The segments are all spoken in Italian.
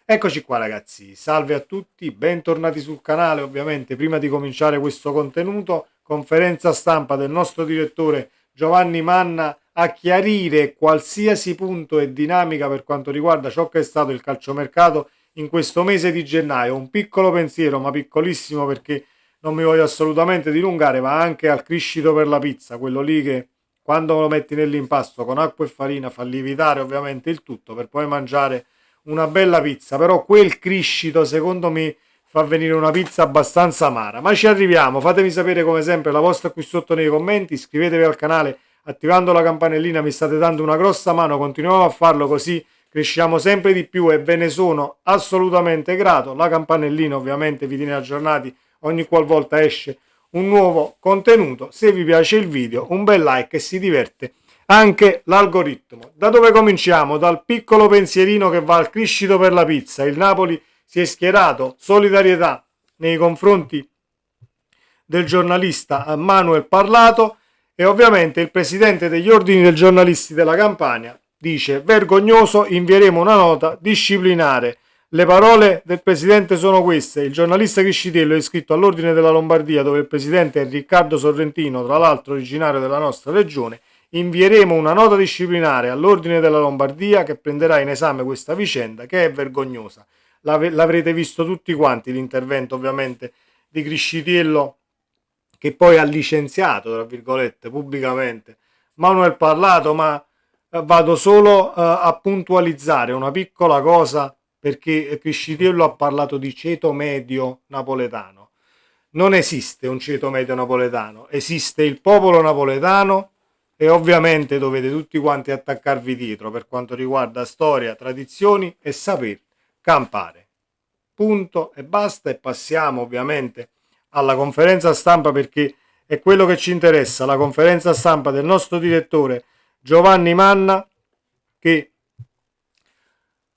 Eccoci qua ragazzi, salve a tutti, bentornati sul canale. Ovviamente prima di cominciare questo contenuto, conferenza stampa del nostro direttore Giovanni Manna a chiarire qualsiasi punto e dinamica per quanto riguarda ciò che è stato il calciomercato in questo mese di gennaio. Un piccolo pensiero, ma piccolissimo perché non mi voglio assolutamente dilungare, va anche al criscito per la pizza, quello lì che quando lo metti nell'impasto con acqua e farina fa lievitare ovviamente il tutto per poi mangiare una bella pizza, però quel criscito secondo me fa venire una pizza abbastanza amara. Ma ci arriviamo, fatemi sapere come sempre la vostra qui sotto nei commenti, iscrivetevi al canale attivando la campanellina, mi state dando una grossa mano, continuiamo a farlo così cresciamo sempre di più e ve ne sono assolutamente grato. La campanellina ovviamente vi tiene aggiornati ogni qualvolta esce un nuovo contenuto. Se vi piace il video, un bel like e si diverte anche l'algoritmo. Da dove cominciamo? Dal piccolo pensierino che va al criscito per la pizza. Il Napoli si è schierato, solidarietà nei confronti del giornalista Manuel Parlato, e ovviamente il presidente degli ordini dei giornalisti della Campania dice: vergognoso, invieremo una nota disciplinare. Le parole del presidente sono queste: il giornalista Criscitello è iscritto all'ordine della Lombardia, dove il presidente è Riccardo Sorrentino, tra l'altro originario della nostra regione. Invieremo una nota disciplinare all'ordine della Lombardia che prenderà in esame questa vicenda che è vergognosa. L'avrete visto tutti quanti l'intervento ovviamente di Criscitello, che poi ha licenziato, tra virgolette, pubblicamente Manuel Parlato, ma vado solo a puntualizzare una piccola cosa, perché Criscitello ha parlato di ceto medio napoletano. Non esiste un ceto medio napoletano, esiste il popolo napoletano e ovviamente dovete tutti quanti attaccarvi dietro per quanto riguarda storia, tradizioni e saper campare. Punto e basta, e passiamo ovviamente alla conferenza stampa, perché è quello che ci interessa, la conferenza stampa del nostro direttore Giovanni Manna, che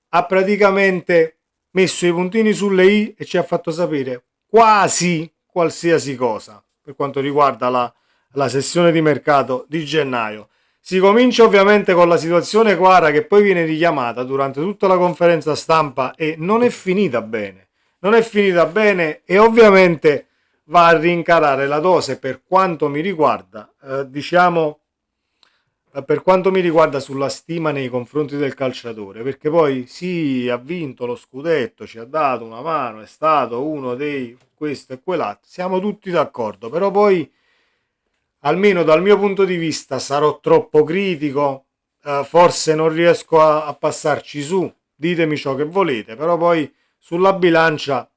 ha praticamente messo i puntini sulle i e ci ha fatto sapere quasi qualsiasi cosa per quanto riguarda la sessione di mercato di gennaio. Si comincia ovviamente con la situazione Quara, che poi viene richiamata durante tutta la conferenza stampa e non è finita bene. Non è finita bene e ovviamente va a rincarare la dose per quanto mi riguarda, per quanto mi riguarda sulla stima nei confronti del calciatore, perché poi sì, ha vinto lo scudetto, ci ha dato una mano, è stato uno dei questo e quell'altro, siamo tutti d'accordo, però poi almeno dal mio punto di vista sarò troppo critico, forse non riesco a passarci su, ditemi ciò che volete, però poi sulla bilancia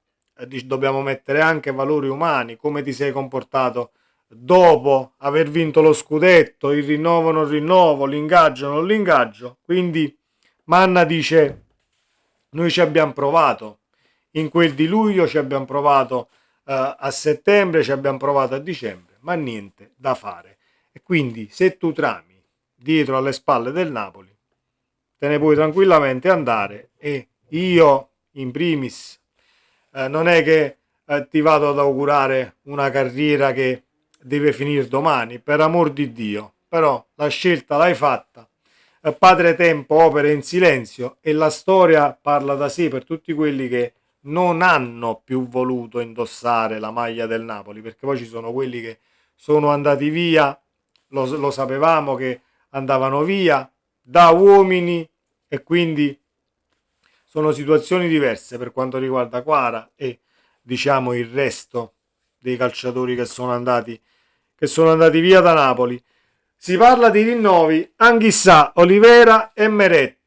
dobbiamo mettere anche valori umani, come ti sei comportato dopo aver vinto lo scudetto, il rinnovo non rinnovo, l'ingaggio non l'ingaggio. Quindi Manna dice: noi ci abbiamo provato in quel di luglio, ci abbiamo provato a settembre, ci abbiamo provato a dicembre, ma niente da fare. E quindi se tu trami dietro alle spalle del Napoli, te ne puoi tranquillamente andare, e io in primis non è che ti vado ad augurare una carriera che deve finire domani, per amor di Dio, però la scelta l'hai fatta. Padre Tempo opera in silenzio e la storia parla da sé per tutti quelli che non hanno più voluto indossare la maglia del Napoli, perché poi ci sono quelli che sono andati via, lo sapevamo che andavano via da uomini, e quindi sono situazioni diverse per quanto riguarda Quara e diciamo il resto dei calciatori che sono andati via da Napoli. Si parla di rinnovi Anghissà, Olivera e Meret.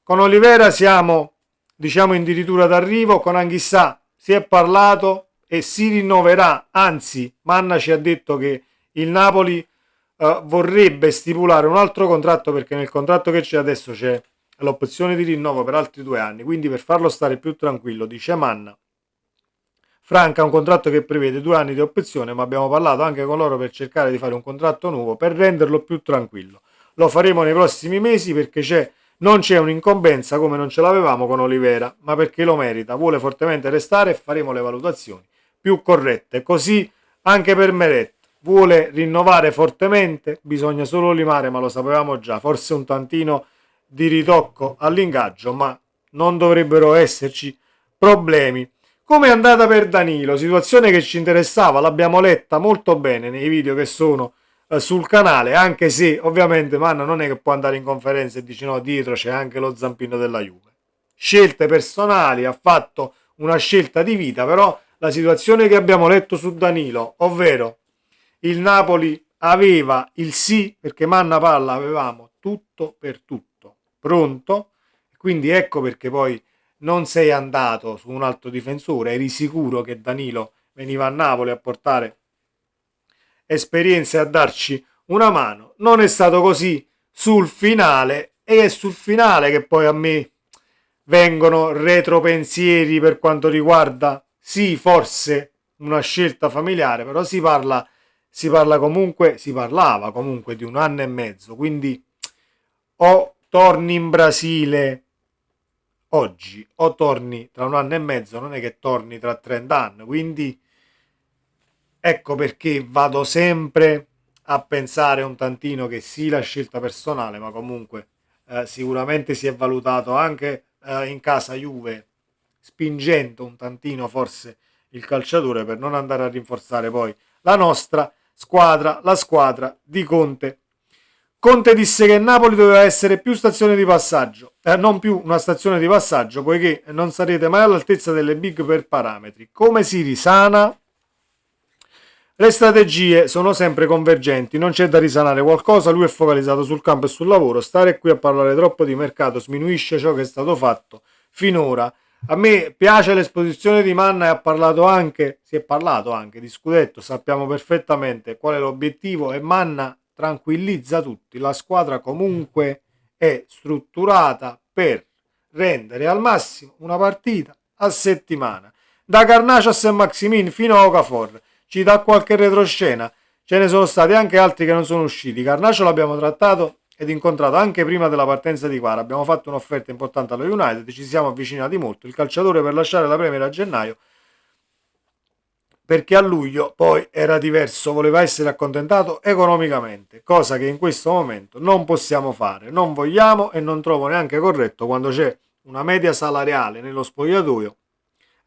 Con Olivera siamo diciamo addirittura d'arrivo, con Anghissà si è parlato e si rinnoverà, anzi Manna ci ha detto che il Napoli vorrebbe stipulare un altro contratto, perché nel contratto che c'è adesso c'è l'opzione di rinnovo per altri 2 anni, quindi per farlo stare più tranquillo, dice Manna, Franca ha un contratto che prevede 2 anni di opzione, ma abbiamo parlato anche con loro per cercare di fare un contratto nuovo per renderlo più tranquillo. Lo faremo nei prossimi mesi perché non c'è un'incombenza come non ce l'avevamo con Olivera, ma perché lo merita, vuole fortemente restare e faremo le valutazioni più corrette. Così anche per Meret, vuole rinnovare fortemente, bisogna solo limare, ma lo sapevamo già, forse un tantino di ritocco all'ingaggio, ma non dovrebbero esserci problemi. Come è andata per Danilo? Situazione che ci interessava, l'abbiamo letta molto bene nei video che sono sul canale, anche se ovviamente Manna non è che può andare in conferenza e dice no, dietro c'è anche lo zampino della Juve. Scelte personali, ha fatto una scelta di vita, però la situazione che abbiamo letto su Danilo, ovvero il Napoli aveva il sì, perché Manna Palla avevamo tutto per tutto pronto, quindi ecco perché poi non sei andato su un altro difensore, eri sicuro che Danilo veniva a Napoli a portare esperienze e a darci una mano. Non è stato così sul finale, e è sul finale che poi a me vengono retropensieri per quanto riguarda, sì, forse una scelta familiare, però si parlava comunque di un anno e mezzo, quindi o torni in Brasile oggi o torni tra un anno e mezzo, non è che torni tra 30 anni, quindi ecco perché vado sempre a pensare un tantino che sì, la scelta personale, ma comunque sicuramente si è valutato anche in casa Juve, spingendo un tantino forse il calciatore per non andare a rinforzare poi la nostra squadra, la squadra di Conte. Conte disse che Napoli doveva essere più stazione di passaggio, non più una stazione di passaggio, poiché non sarete mai all'altezza delle big per parametri. Come si risana? Le strategie sono sempre convergenti, non c'è da risanare qualcosa, lui è focalizzato sul campo e sul lavoro, stare qui a parlare troppo di mercato sminuisce ciò che è stato fatto finora. A me piace l'esposizione di Manna e si è parlato anche di scudetto, sappiamo perfettamente qual è l'obiettivo e Manna tranquillizza tutti, la squadra comunque è strutturata per rendere al massimo una partita a settimana. Da Garnacio a San Maximin fino a Okafor ci dà qualche retroscena. Ce ne sono stati anche altri che non sono usciti. Garnacio l'abbiamo trattato ed incontrato anche prima della partenza di Quara. Abbiamo fatto un'offerta importante allo United, ci siamo avvicinati molto. Il calciatore per lasciare la Premier a gennaio, perché a luglio poi era diverso, voleva essere accontentato economicamente, cosa che in questo momento non possiamo fare, non vogliamo e non trovo neanche corretto quando c'è una media salariale nello spogliatoio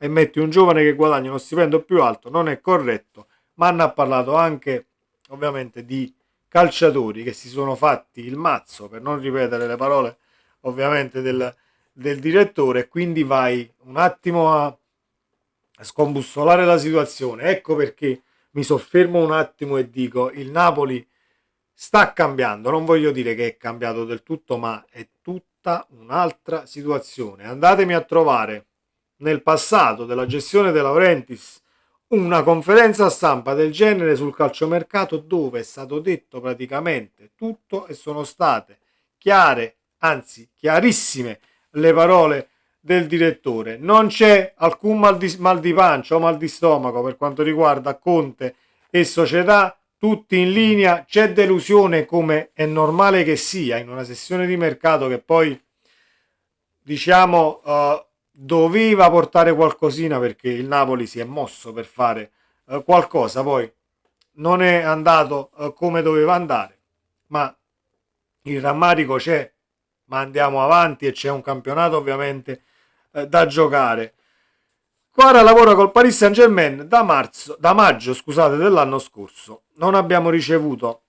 e metti un giovane che guadagna uno stipendio più alto, non è corretto. Ma ne ha parlato anche ovviamente di calciatori che si sono fatti il mazzo, per non ripetere le parole ovviamente del direttore, e quindi vai un attimo a scombussolare la situazione. Ecco perché mi soffermo un attimo e dico il Napoli sta cambiando, non voglio dire che è cambiato del tutto, ma è tutta un'altra situazione. Andatemi a trovare nel passato della gestione De Laurentiis una conferenza stampa del genere sul calciomercato dove è stato detto praticamente tutto e sono state chiare, anzi chiarissime le parole del direttore. Non c'è alcun mal di pancia o mal di stomaco per quanto riguarda Conte e società, tutti in linea. C'è delusione, come è normale che sia in una sessione di mercato che poi diciamo doveva portare qualcosina, perché il Napoli si è mosso per fare qualcosa, poi non è andato come doveva andare, ma il rammarico c'è, ma andiamo avanti e c'è un campionato ovviamente da giocare. Quara lavora col Paris Saint-Germain da maggio, scusate, dell'anno scorso. Non abbiamo ricevuto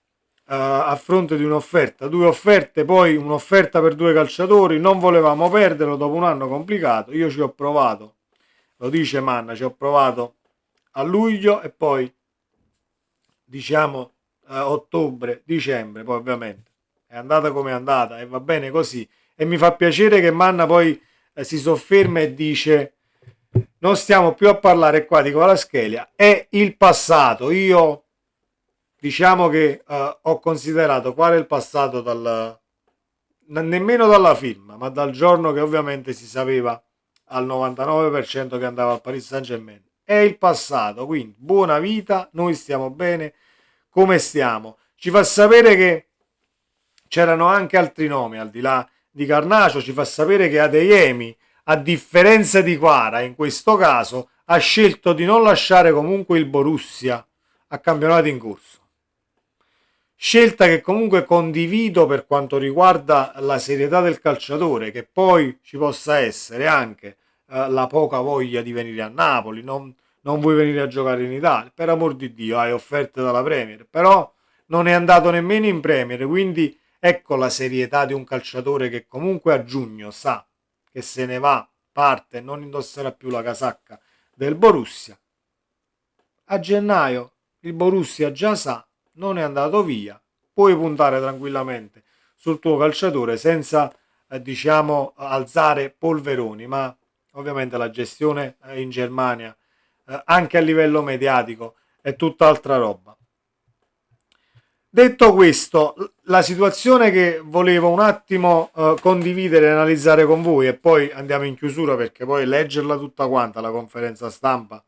a fronte di un'offerta, due offerte, poi un'offerta per due calciatori, non volevamo perderlo dopo un anno complicato. Io ci ho provato, lo dice Manna, ci ho provato a luglio e poi diciamo ottobre, dicembre, poi ovviamente è andata come è andata e va bene così. E mi fa piacere che Manna poi si sofferma e dice non stiamo più a parlare qua di Kvaratskhelia, è il passato. Io diciamo che ho considerato qual è il passato nemmeno dalla firma, ma dal giorno che ovviamente si sapeva al 99% che andava al Paris Saint-Germain. È il passato, quindi buona vita, noi stiamo bene come stiamo. Ci fa sapere che c'erano anche altri nomi al di là di Garnacio, ci fa sapere che Adeyemi, a differenza di Quara in questo caso, ha scelto di non lasciare comunque il Borussia a campionato in corso. Scelta che comunque condivido per quanto riguarda la serietà del calciatore, che poi ci possa essere anche la poca voglia di venire a Napoli, non vuoi venire a giocare in Italia, per amor di Dio, hai offerte dalla Premier, però non è andato nemmeno in Premier, quindi ecco la serietà di un calciatore che comunque a giugno sa che se ne va, parte e non indosserà più la casacca del Borussia. A gennaio il Borussia già sa, non è andato via, puoi puntare tranquillamente sul tuo calciatore senza diciamo alzare polveroni, ma ovviamente la gestione in Germania anche a livello mediatico è tutt'altra roba. Detto questo, la situazione che volevo un attimo condividere e analizzare con voi e poi andiamo in chiusura perché poi leggerla tutta quanta la conferenza stampa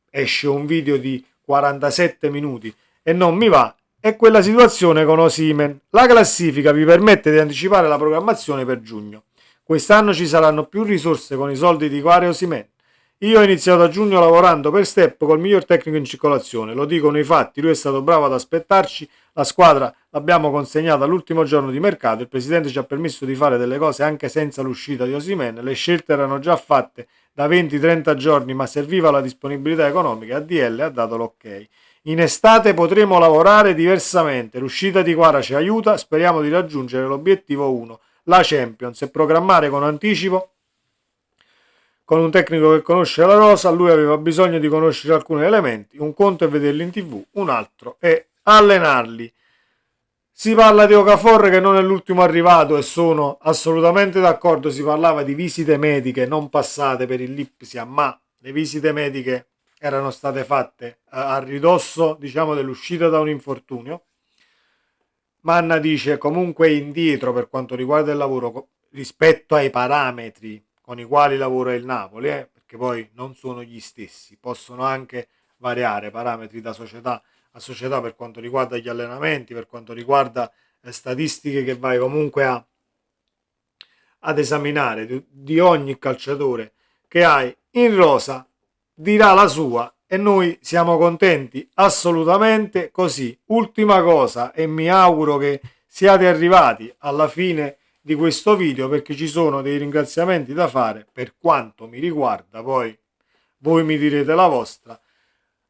esce un video di 47 minuti e non mi va, è quella situazione con Osimhen. La classifica vi permette di anticipare la programmazione per giugno. Quest'anno ci saranno più risorse con i soldi di Quare e Osimhen. Io ho iniziato a giugno lavorando per step col miglior tecnico in circolazione, lo dicono i fatti, lui è stato bravo ad aspettarci, la squadra l'abbiamo consegnata all'ultimo giorno di mercato, il presidente ci ha permesso di fare delle cose anche senza l'uscita di Osimhen, le scelte erano già fatte da 20-30 giorni ma serviva la disponibilità economica e ADL ha dato l'ok. In estate potremo lavorare diversamente, l'uscita di Quara ci aiuta, speriamo di raggiungere l'obiettivo 1, la Champions, e programmare con anticipo con un tecnico che conosce la rosa. Lui aveva bisogno di conoscere alcuni elementi, un conto è vederli in tv, un altro è allenarli. Si parla di Okafor che non è l'ultimo arrivato e sono assolutamente d'accordo, si parlava di visite mediche non passate per il Lipsia, ma le visite mediche erano state fatte a ridosso diciamo dell'uscita da un infortunio. Manna dice comunque indietro per quanto riguarda il lavoro rispetto ai parametri con i quali lavora il Napoli, perché poi non sono gli stessi, possono anche variare parametri da società a società per quanto riguarda gli allenamenti, per quanto riguarda statistiche che vai comunque ad esaminare di ogni calciatore che hai in rosa, dirà la sua e noi siamo contenti assolutamente così. Ultima cosa, e mi auguro che siate arrivati alla fine di questo video perché ci sono dei ringraziamenti da fare per quanto mi riguarda, poi voi mi direte la vostra.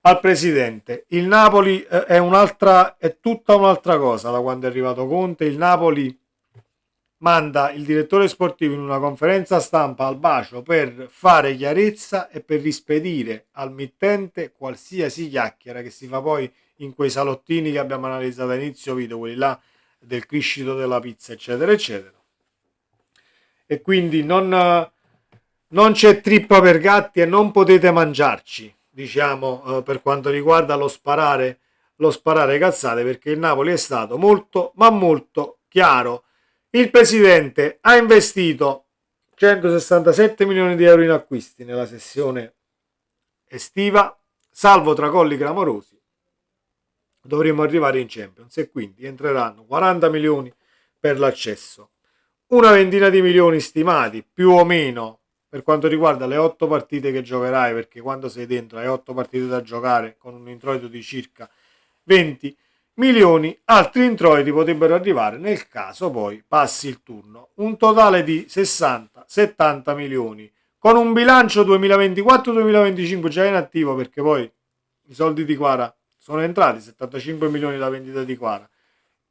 Al presidente, il Napoli è tutta un'altra cosa da quando è arrivato Conte. Il Napoli manda il direttore sportivo in una conferenza stampa al bacio per fare chiarezza e per rispedire al mittente qualsiasi chiacchiera che si fa poi in quei salottini che abbiamo analizzato a inizio video, quelli là del criscito della pizza eccetera eccetera. E quindi non c'è trippa per gatti e non potete mangiarci, diciamo, per quanto riguarda lo sparare cazzate, perché il Napoli è stato molto ma molto chiaro. Il presidente ha investito 167 milioni di euro in acquisti nella sessione estiva, salvo tracolli clamorosi. Dovremmo arrivare in Champions e quindi entreranno 40 milioni per l'accesso, una ventina di milioni stimati più o meno per quanto riguarda le 8 partite che giocherai, perché quando sei dentro hai 8 partite da giocare con un introito di circa 20 milioni, altri introiti potrebbero arrivare nel caso poi passi il turno, un totale di 60-70 milioni con un bilancio 2024-2025 già in attivo, perché poi i soldi di Quara sono entrati, 75 milioni la vendita di Quara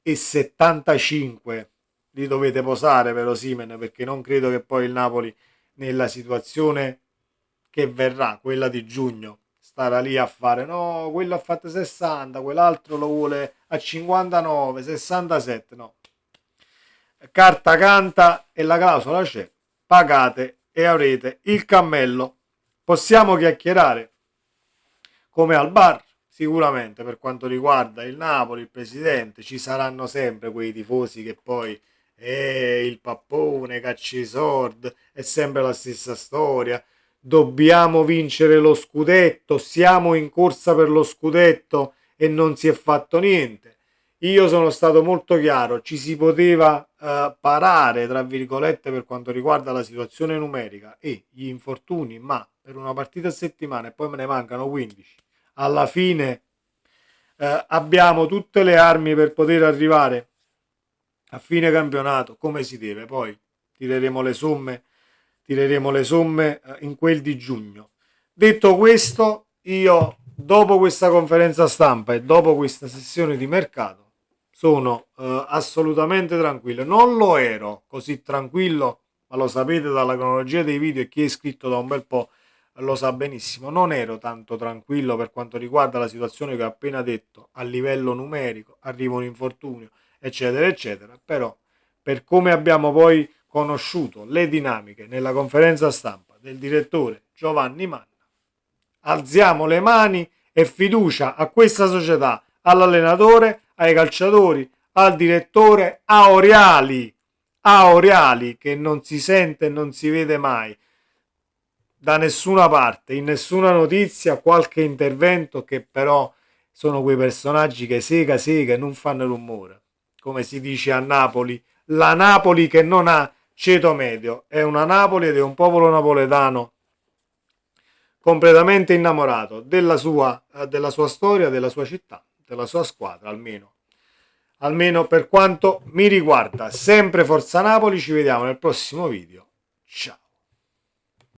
e 75 li dovete posare per Osimhen, perché non credo che poi il Napoli nella situazione che verrà, quella di giugno, starà lì a fare no, quello ha fatto 60, quell'altro lo vuole a 59, 67, no. Carta canta e la clausola c'è, pagate e avrete il cammello. Possiamo chiacchierare come al bar, sicuramente per quanto riguarda il Napoli, il presidente, ci saranno sempre quei tifosi che poi il pappone, cacci sord, è sempre la stessa storia. Dobbiamo vincere lo scudetto, siamo in corsa per lo scudetto e non si è fatto niente. Io sono stato molto chiaro, ci si poteva parare, tra virgolette, per quanto riguarda la situazione numerica e gli infortuni, ma per una partita a settimana e poi me ne mancano 15. Alla fine abbiamo tutte le armi per poter arrivare a fine campionato come si deve. Poi tireremo le somme in quel di giugno. Detto questo, io dopo questa conferenza stampa e dopo questa sessione di mercato sono assolutamente tranquillo. Non lo ero così tranquillo, ma lo sapete dalla cronologia dei video, e chi è iscritto da un bel po' lo sa benissimo. Non ero tanto tranquillo per quanto riguarda la situazione che ho appena detto a livello numerico, arriva un infortunio, eccetera, eccetera. Però per come abbiamo poi conosciuto le dinamiche nella conferenza stampa del direttore Giovanni Manna, alziamo le mani e fiducia a questa società, all'allenatore, ai calciatori, al direttore, a Oriali che non si sente e non si vede mai da nessuna parte, in nessuna notizia, qualche intervento, che però sono quei personaggi che sega e non fanno rumore. Come si dice a Napoli, la Napoli che non ha ceto medio, è una Napoli ed è un popolo napoletano completamente innamorato della sua storia, della sua città, della sua squadra, almeno per quanto mi riguarda. Sempre Forza Napoli, ci vediamo nel prossimo video. Ciao.